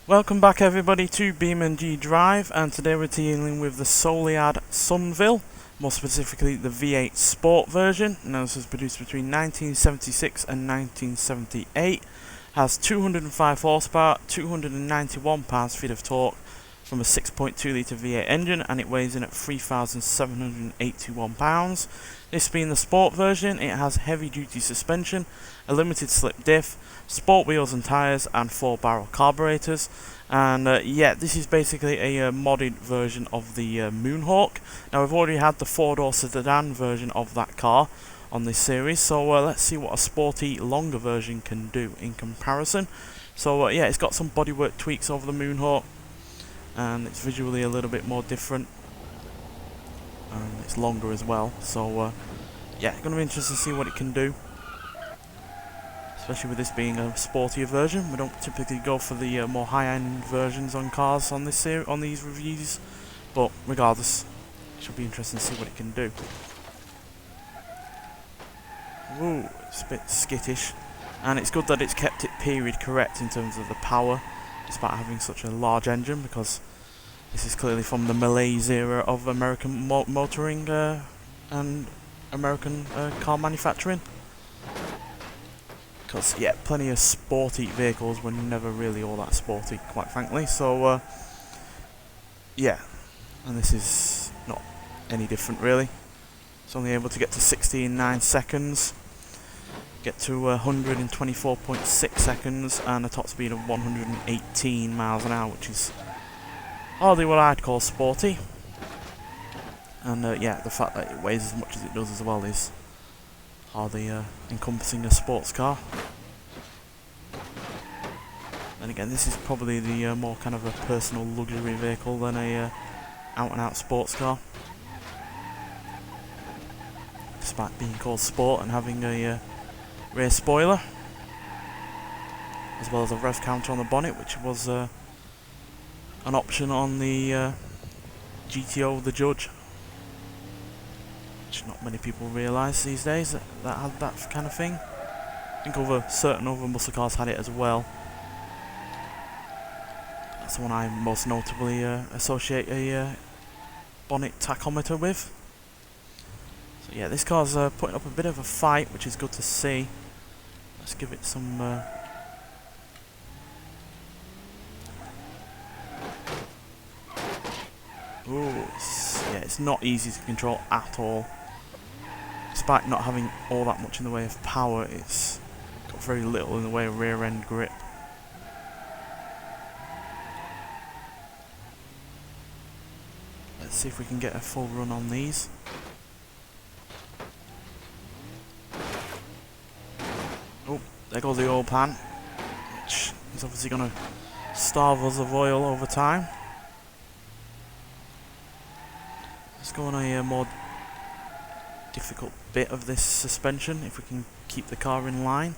Welcome back everybody to BeamNG.drive, and today we're dealing with the Soliad Sunville, more specifically the V8 Sport version. Now this was produced between 1976 and 1978, has 205 horsepower, 291 pounds-feet of torque from a 6.2 litre V8 engine, and it weighs in at 3,781 pounds. This being the Sport version, it has heavy duty suspension, a limited slip diff, sport wheels and tyres, and 4-barrel carburetors. And yeah, this is basically a modded version of the Moonhawk. Now we've already had the 4-door sedan version of that car on this series, so let's see what a sporty longer version can do in comparison. So yeah, it's got some bodywork tweaks over the Moonhawk, and it's visually a little bit more different, and it's longer as well. So yeah, it's going to be interesting to see what it can do, especially with this being a sportier version. We don't typically go for the more high-end versions on cars on this on these reviews, but regardless, it should be interesting to see what it can do. Ooh, it's a bit skittish, and it's good that it's kept it period correct in terms of the power, despite having such a large engine, because this is clearly from the malaise era of American motoring and American car manufacturing. Because yeah, plenty of sporty vehicles were never really all that sporty, quite frankly. So yeah, and this is not any different really. It's only able to get to 60 in 9 seconds, get to 124.6 seconds, and a top speed of 118 miles an hour, which is hardly what I'd call sporty. And yeah, the fact that it weighs as much as it does as well is hardly encompassing a sports car. And again, this is probably the more kind of a personal luxury vehicle than a out-and-out sports car, despite being called sport and having a rear spoiler, as well as a rev counter on the bonnet, which was an option on the GTO the Judge, which not many people realise these days that had that kind of thing. I think certain other muscle cars had it as well. That's the one I most notably associate a bonnet tachometer with. So yeah, this car's putting up a bit of a fight, which is good to see. Let's give it some ooh, it's not easy to control at all. Despite not having all that much in the way of power, it's got very little in the way of rear end grip. Let's see if we can get a full run on these. Oh, there goes the oil pan, which is obviously going to starve us of oil over time. Let's go on a more difficult bit of this suspension, if we can keep the car in line.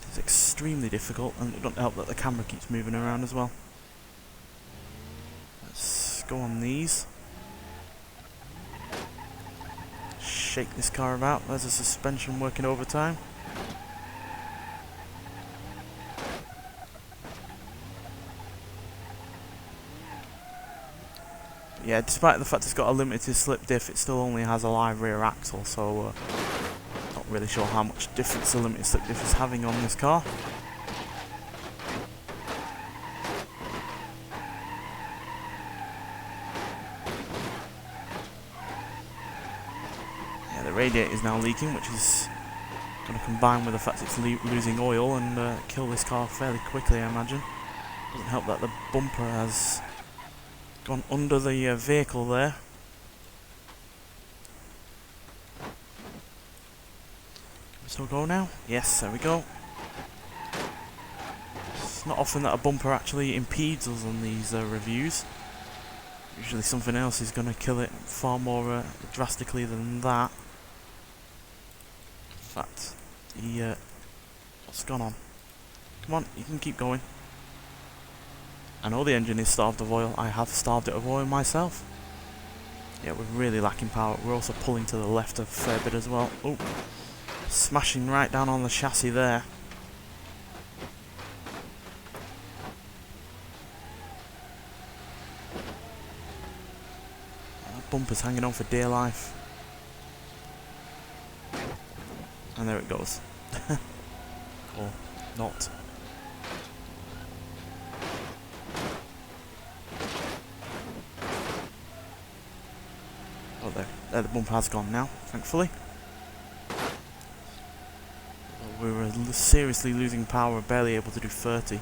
It's extremely difficult, and it doesn't help that the camera keeps moving around as well. Let's go on these. Shake this car about. There's a suspension working overtime. Yeah, despite the fact it's got a limited slip diff, it still only has a live rear axle, so not really sure how much difference the limited slip diff is having on this car. Yeah, the radiator is now leaking, which is going to combine with the fact it's losing oil and kill this car fairly quickly, I imagine. Doesn't help that the bumper has gone under the vehicle there. Can we still go now? Yes, there we go. It's not often that a bumper actually impedes us on these reviews. Usually something else is going to kill it far more drastically than that. In fact, what's gone on? Come on, you can keep going. I know the engine is starved of oil. I have starved it of oil myself. Yeah, we're really lacking power. We're also pulling to the left a fair bit as well. Oh, smashing right down on the chassis there. bumper's hanging on for dear life. And there it goes. Or not. Oh, there the bumper has gone now, thankfully. We were seriously losing power, barely able to do 30.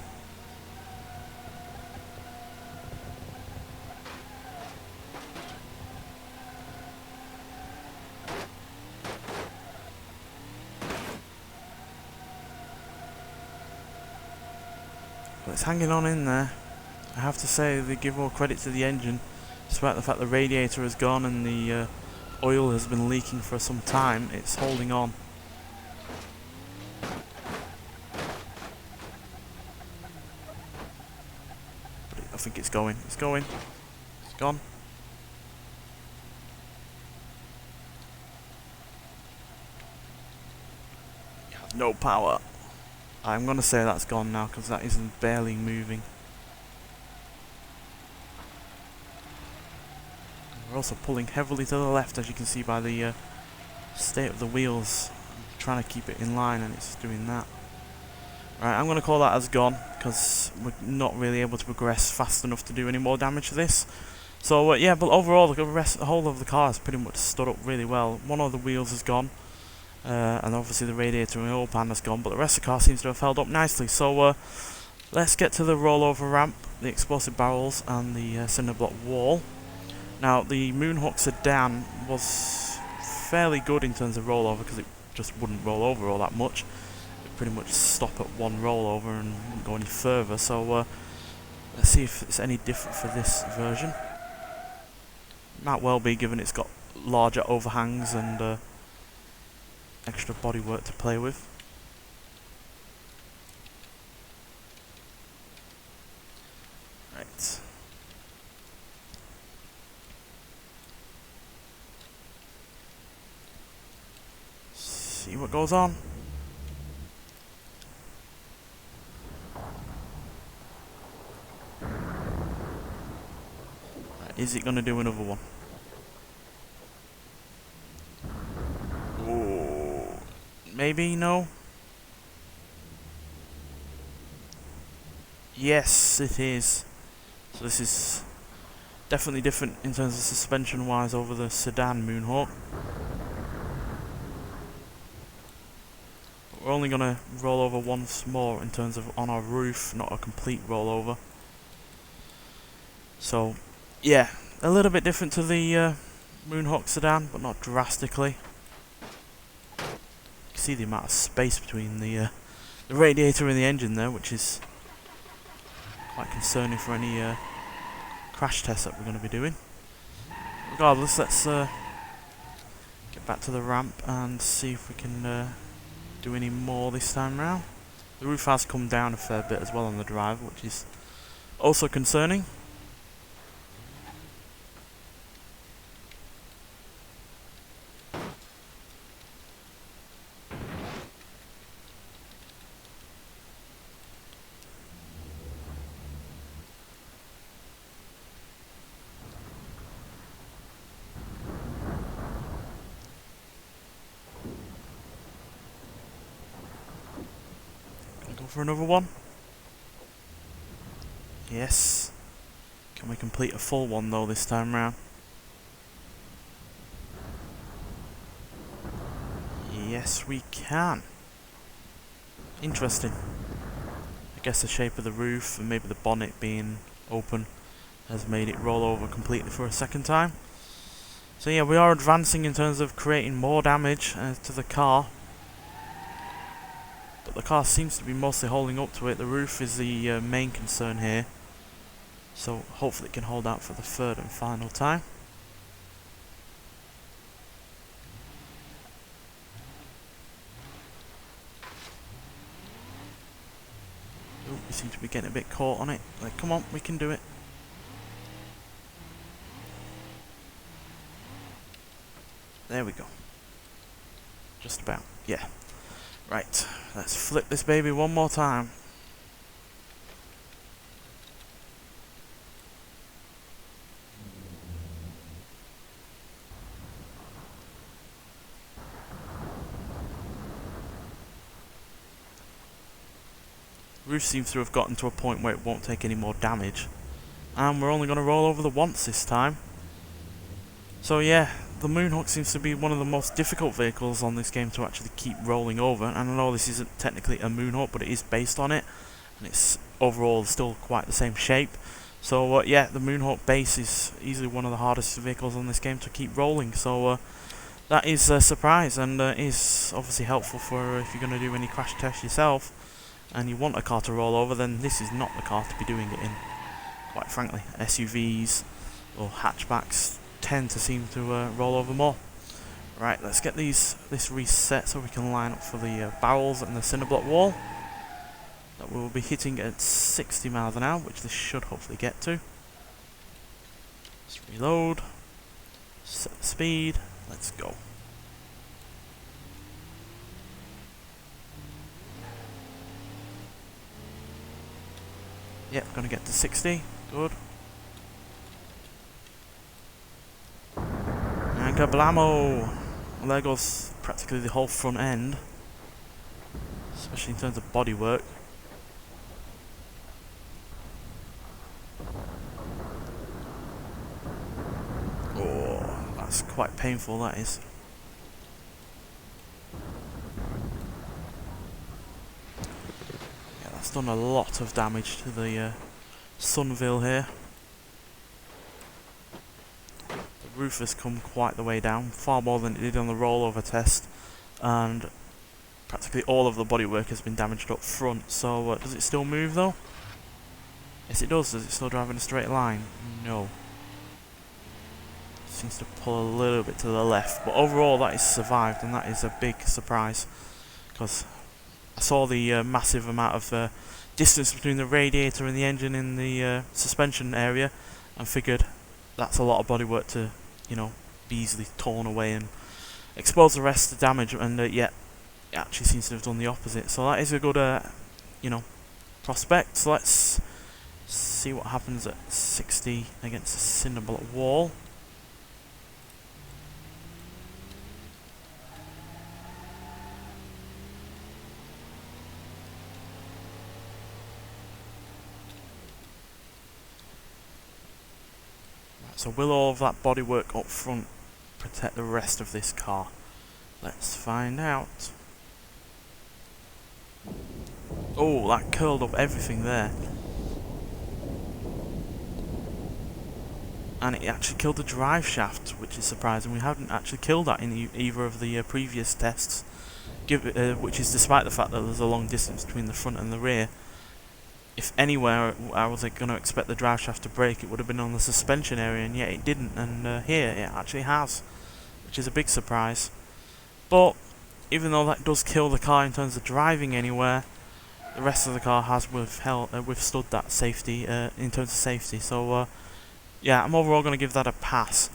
But it's hanging on in there. I have to say, they give all credit to the engine, despite the fact the radiator has gone and the oil has been leaking for some time. It's holding on. But I think it's going. It's going. It's gone. No power. I'm gonna say that's gone now because that isn't barely moving. We're also pulling heavily to the left, as you can see by the state of the wheels. I'm trying to keep it in line and it's doing that. Right, I'm gonna call that as gone because we're not really able to progress fast enough to do any more damage to this. So yeah, but overall the whole of the car has pretty much stood up really well. One of the wheels is gone. And obviously the radiator and oil pan has gone, but the rest of the car seems to have held up nicely. So let's get to the rollover ramp, the explosive barrels and the cinder block wall. Now the Moonhawk sedan was fairly good in terms of rollover because it just wouldn't roll over all that much. It pretty much stop at one rollover and wouldn't go any further. So let's see if it's any different for this version. Might well be, given it's got larger overhangs and extra bodywork to play with. Right. See what goes on. Right, is it going to do another one? Maybe, no? Yes, it is. So this is definitely different in terms of suspension wise over the sedan Moonhawk. We're only going to roll over once more in terms of on our roof, not a complete rollover. So, yeah, a little bit different to the Moonhawk sedan, but not drastically. See the amount of space between the radiator and the engine there, which is quite concerning for any crash tests that we're going to be doing. Regardless, let's get back to the ramp and see if we can do any more this time round. The roof has come down a fair bit as well on the drive, which is also concerning. For another one. Yes. Can we complete a full one though this time round? Yes, we can. Interesting. I guess the shape of the roof and maybe the bonnet being open has made it roll over completely for a second time. So yeah, we are advancing in terms of creating more damage to the car. But the car seems to be mostly holding up to it. The roof is the main concern here. So hopefully it can hold out for the third and final time. Ooh, we seem to be getting a bit caught on it. Like, come on, we can do it. There we go. Just about, yeah. Right, let's flip this baby one more time. roof seems to have gotten to a point where it won't take any more damage. And we're only going to roll over the once this time. So yeah, the Moonhawk seems to be one of the most difficult vehicles on this game to actually keep rolling over. And I know this isn't technically a Moonhawk, but it is based on it. And it's overall still quite the same shape. So yeah, the Moonhawk base is easily one of the hardest vehicles on this game to keep rolling. So that is a surprise, and is obviously helpful for if you're going to do any crash tests yourself and you want a car to roll over, then this is not the car to be doing it in. Quite frankly, SUVs or hatchbacks tend to seem to roll over more. Right, let's get this reset so we can line up for the barrels and the cinder block wall. That we will be hitting at 60 miles an hour, which this should hopefully get to. Let's reload, set the speed, let's go. Yep, gonna get to 60, good. And kablamo! Well, there goes practically the whole front end, especially in terms of bodywork. Oh, that's quite painful, that is. Yeah, that's done a lot of damage to the Sunville here. The roof has come quite the way down, far more than it did on the rollover test, and practically all of the bodywork has been damaged up front. So does it still move though? Yes it does. Does it still drive in a straight line? No. Seems to pull a little bit to the left, but overall that is survived, and that is a big surprise, because I saw the massive amount of distance between the radiator and the engine in the suspension area and figured that's a lot of bodywork to, you know, be easily torn away and expose the rest to damage, and yet it actually seems to have done the opposite. So that is a good, you know, prospect. So let's see what happens at 60 against the cinder block wall. So will all of that bodywork up front protect the rest of this car? Let's find out. Oh, that curled up everything there. And it actually killed the drive shaft, which is surprising. We haven't actually killed that in either of the previous tests, which is despite the fact that there's a long distance between the front and the rear. If anywhere I was going to expect the drive shaft to break, it would have been on the suspension area, and yet it didn't, and here it actually has, which is a big surprise. But even though that does kill the car in terms of driving anywhere, the rest of the car has withstood that safety in terms of safety. So yeah, I'm overall going to give that a pass,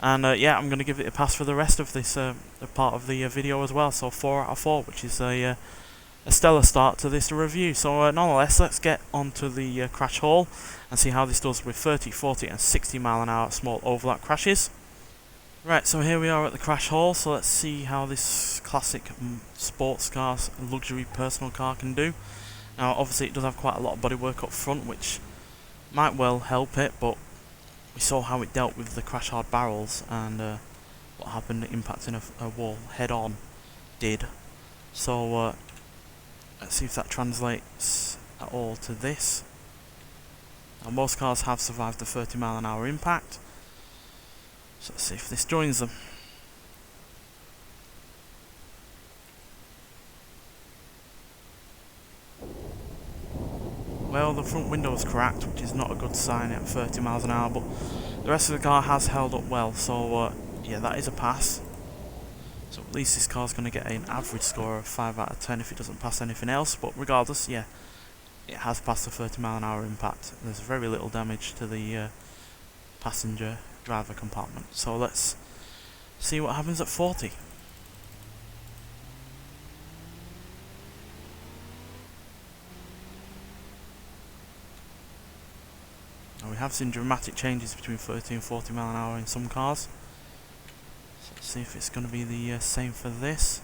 and yeah, I'm going to give it a pass for the rest of this part of the video as well. So 4 out of 4, which is a stellar start to this review. So nonetheless, let's get onto the crash haul and see how this does with 30, 40 and 60 mile an hour small overlap crashes. Right, so here we are at the crash haul, so let's see how this classic sports car, luxury personal car can do. Now obviously it does have quite a lot of bodywork up front, which might well help it, but we saw how it dealt with the crash hard barrels, and what happened impacting a wall head on did. So let's see if that translates at all to this. Now most cars have survived the 30 mile an hour impact, so let's see if this joins them. Well, the front window is cracked, which is not a good sign at 30 miles an hour, but the rest of the car has held up well, so yeah, that is a pass. So at least this car's going to get an average score of 5 out of 10 if it doesn't pass anything else, but regardless, yeah, it has passed the 30 mile an hour impact. There's very little damage to the passenger driver compartment. So let's see what happens at 40. Now we have seen dramatic changes between 30 and 40 mile an hour in some cars. So let's see if it's going to be the same for this.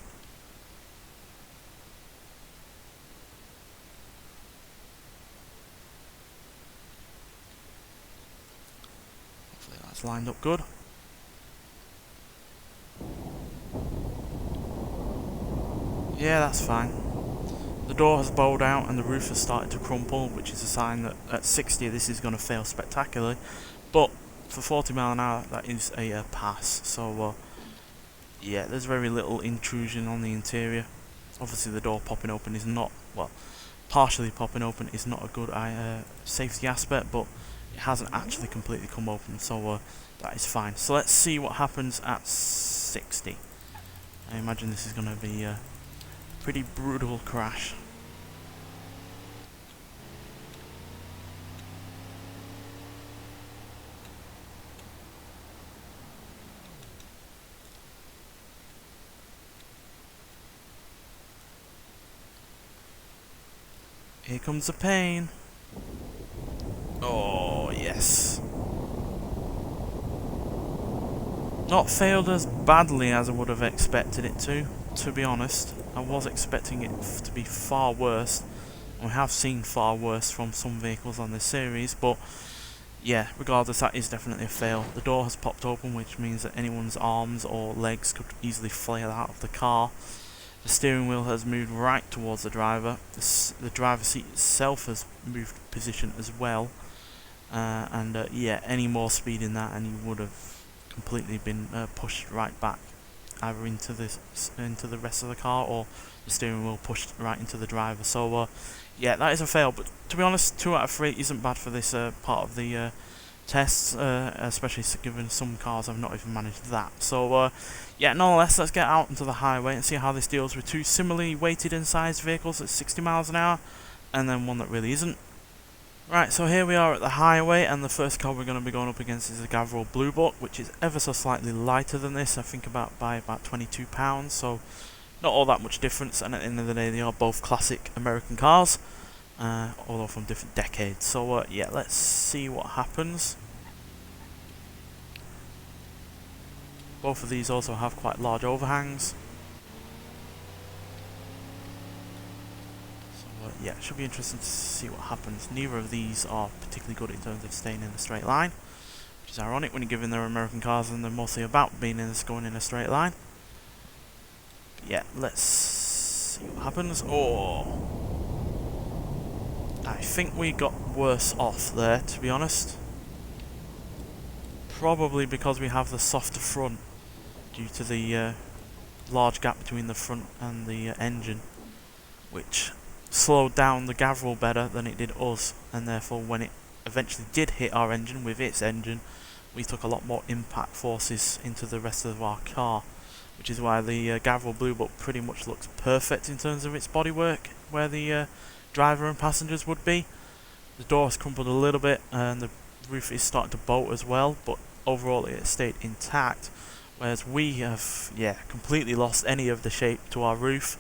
That's lined up good. Yeah, that's fine. The door has bowed out and the roof has started to crumple, which is a sign that at 60 this is going to fail spectacularly. But for 40 mile an hour, that is a pass. So yeah, there's very little intrusion on the interior. Obviously the door popping open is not, well, partially popping open is not a good safety aspect, but it hasn't actually completely come open, so that is fine. So let's see what happens at 60. I imagine this is going to be a pretty brutal crash. Here comes the pain. Oh, yes. Not failed as badly as I would have expected it to be honest. I was expecting it to be far worse. We have seen far worse from some vehicles on this series, but yeah, regardless, that is definitely a fail. The door has popped open, which means that anyone's arms or legs could easily flail out of the car. The steering wheel has moved right towards the driver. The driver's seat itself has moved position as well. Yeah, any more speed in that and you would have completely been pushed right back, either into the rest of the car, or the steering wheel pushed right into the driver. So yeah, that is a fail. But to be honest, 2 out of 3 isn't bad for this part of the tests, especially given some cars have not even managed that. So yeah, nonetheless, let's get out into the highway and see how this deals with 2 similarly weighted and sized vehicles at 60 miles an hour, and then one that really isn't. Right, so here we are at the highway, and the first car we're going to be going up against is a Gavril Blue Book, which is ever so slightly lighter than this, I think by about 22 pounds, so not all that much difference, and at the end of the day they are both classic American cars, although from different decades. So yeah, let's see what happens. Both of these also have quite large overhangs. So yeah, it should be interesting to see what happens. Neither of these are particularly good in terms of staying in a straight line, which is ironic when you're given they're American cars and they're mostly about going in a straight line. But yeah, let's see what happens. Oh, I think we got worse off there, to be honest. Probably because we have the softer front due to the large gap between the front and the engine, which slowed down the Gavril better than it did us, and therefore when it eventually did hit our engine with its engine, we took a lot more impact forces into the rest of our car, which is why the Gavril Blue Book pretty much looks perfect in terms of its bodywork, where the driver and passengers would be. The door has crumpled a little bit and the roof is starting to bolt as well, but overall it stayed intact, whereas we have, yeah, completely lost any of the shape to our roof,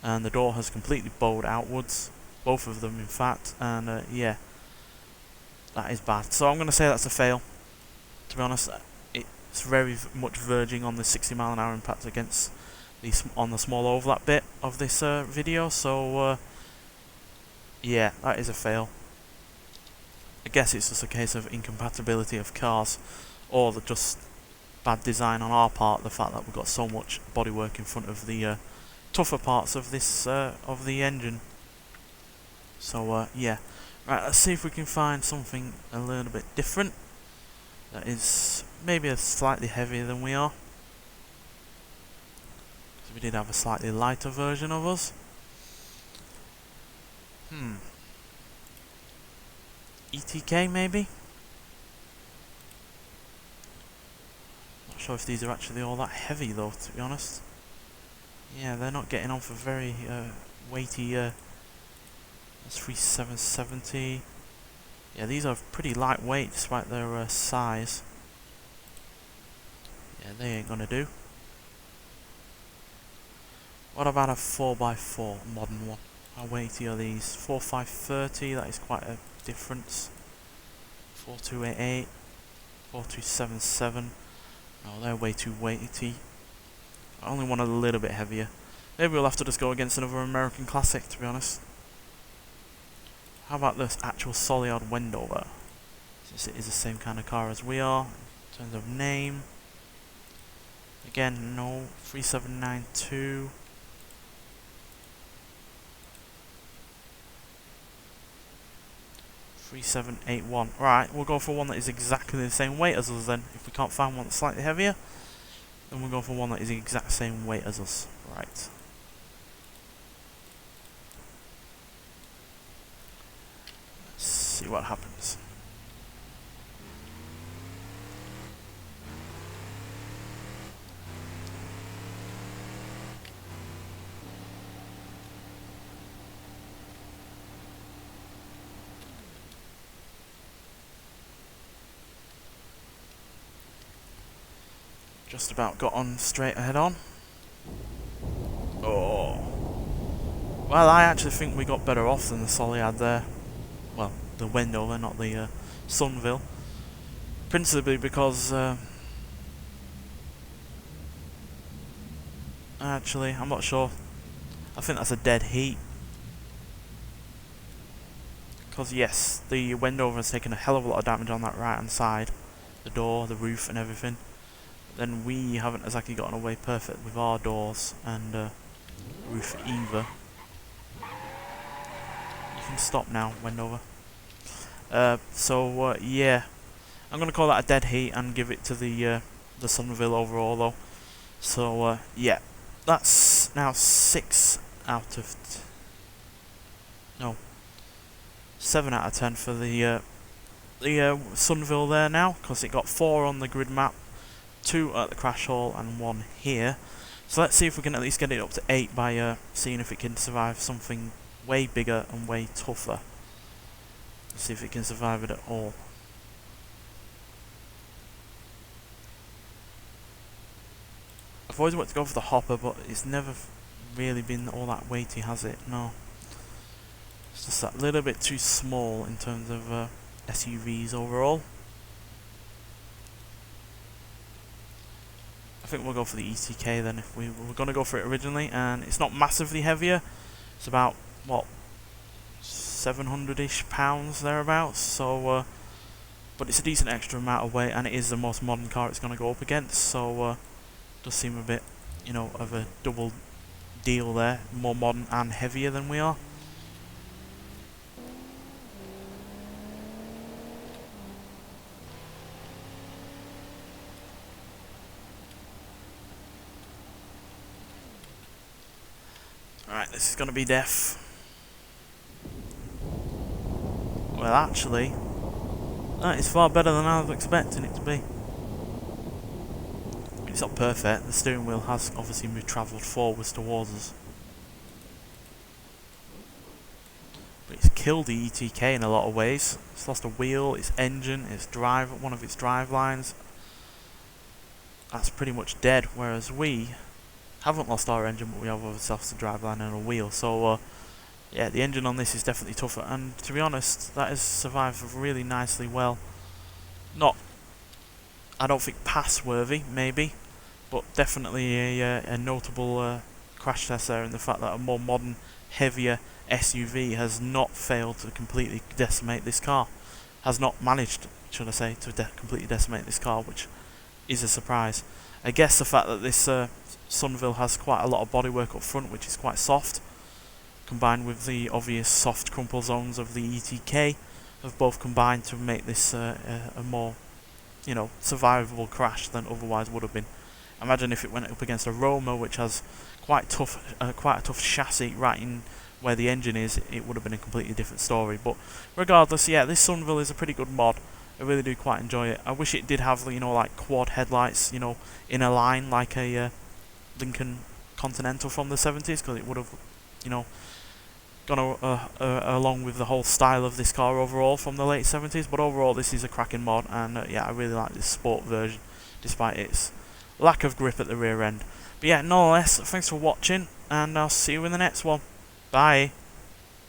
and the door has completely bowed outwards, both of them in fact, and yeah, that is bad. So I'm going to say that's a fail. To be honest, it's very much verging on the 60 mile an hour impact against on the small overlap bit of this video, so yeah, that is a fail. I guess it's just a case of incompatibility of cars, or just bad design on our part, the fact that we've got so much bodywork in front of the tougher parts of this of the engine. So yeah, right, let's see if we can find something a little bit different that is maybe a slightly heavier than we are, because we did have a slightly lighter version of us. ETK maybe? Not sure if these are actually all that heavy though, to be honest. Yeah, they're not getting on for very weighty. That's 3770. Yeah, these are pretty lightweight despite their size. Yeah, they ain't gonna do. What about a 4x4 modern one? How weighty are these? 4530, that is quite a difference. 4288, 4277. No, they're way too weighty. I only want a little bit heavier. Maybe we'll have to just go against another American classic, to be honest. How about this actual Soliad Wendover? Since it is the same kind of car as we are, in terms of name. Again, no, 3792. $3,781. Right, we'll go for one that is exactly the same weight as us then. If we can't find one that's slightly heavier, then we'll go for one that is the exact same weight as us. Right. Let's see what happens. Just about got on straight ahead on. Oh. Well, I actually think we got better off than the Soliad there. Well, the Wendover, not the Sunville. Principally because... actually, I'm not sure. I think that's a dead heat. Because yes, the Wendover has taken a hell of a lot of damage on that right hand side. The door, the roof and everything. Then we haven't exactly gotten away perfect with our doors and roof either. You can stop now, Wendover. Yeah, I'm gonna call that a dead heat and give it to the Sunville overall though. So yeah, that's now 6 out of no 7 out of 10 for the Sunville there now, because it got 4 on the grid map. 2 at the crash hall and 1 here. So let's see if we can at least get it up to 8 by seeing if it can survive something way bigger and way tougher. Let's see if it can survive it at all. I've always wanted to go for the hopper, but it's never really been all that weighty, has it? No. It's just that little bit too small in terms of SUVs overall. I think we'll go for the ETK then, if we were going to go for it originally, and it's not massively heavier. It's about, what, 700-ish pounds thereabouts, so but it's a decent extra amount of weight, and it is the most modern car it's going to go up against, so does seem a bit, you know, of a double deal there, more modern and heavier than we are. Alright, this is going to be death. Well, actually, that is far better than I was expecting it to be. It's not perfect. The steering wheel has obviously travelled forwards towards us. But it's killed the ETK in a lot of ways. It's lost a wheel, its engine, its drive, one of its drive lines. That's pretty much dead, whereas we haven't lost our engine, but we have obviously lost the driveline and a wheel. So yeah, the engine on this is definitely tougher, and to be honest, that has survived really nicely well. Not, I don't think pass-worthy, maybe, but definitely a notable crash test there in the fact that a more modern, heavier SUV has not failed to completely decimate this car. Has not managed, should I say, to completely decimate this car, which is a surprise. I guess the fact that this Sunville has quite a lot of bodywork up front, which is quite soft, combined with the obvious soft crumple zones of the ETK, have both combined to make this a more, you know, survivable crash than otherwise would have been. Imagine if it went up against a Roma, which has quite a tough chassis right in where the engine is, it would have been a completely different story. But regardless, yeah, this Sunville is a pretty good mod. I really do quite enjoy it. I wish it did have, you know, like quad headlights, you know, in a line like a Lincoln Continental from the 70s, because it would have, you know, gone along with the whole style of this car overall from the late 70s. But overall, this is a cracking mod, and yeah, I really like this sport version, despite its lack of grip at the rear end. But yeah, nonetheless, thanks for watching, and I'll see you in the next one. Bye.